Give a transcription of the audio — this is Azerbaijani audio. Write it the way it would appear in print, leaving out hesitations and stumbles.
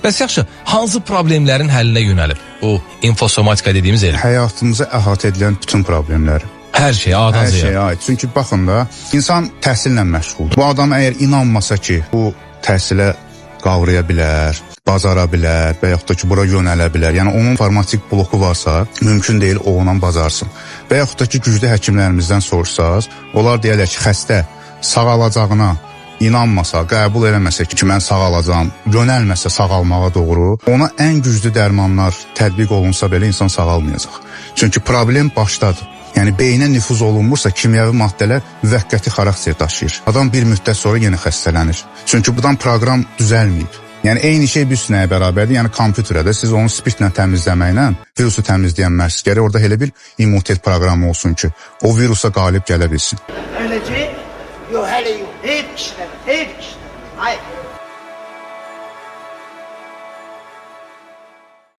Bəs yaxşı, hansı problemlərin həllinə yönəlib bu infosomatika dediyimiz elm? Həyatımızı əhatə edilən bütün problemlər. Hər şey A'dan Hər Z'yə. şeyə aid. Çünki baxın da, insan təhsillə məşğuldur. Bu adam əgər inanmasa ki, bu təhsilə qavraya bilər, bacara bilər və yaxud da ki, bura yönələ bilər. Yəni onun informatik bloku varsa, mümkün deyil o ondan bacarsın. Və yaxud da ki, güclü həkimlərimizdən soruşsaz, onlar deyərlər ki, xəstə sağalacağına inanmasa, qəbul eləməsə ki, mən sağalacağam, yönəlməsə sağalmağa doğru, ona ən güclü dərmanlar tətbiq olunsa belə insan sağalmayacaq. Çünki problem başdadır. Yəni beyinə nüfuz olunmursa kimyəvi maddələr müvəqqəti xarakter daşıyır. Adam bir müddət sonra yenə xəstələnir. Çünki buradan proqram düzəlməyib. Yəni eyni şey bir nəyə bərabərdir. Yəni kompüterdə siz onu spirtlə təmizləməklə virusu təmizləyənməz. Gərək orada elə bir immunitet proqramı olsun ki, o virusa qalib gələ bilsin. Öyləcə? Yox, hələ yox. Heyf kişilər, heyf.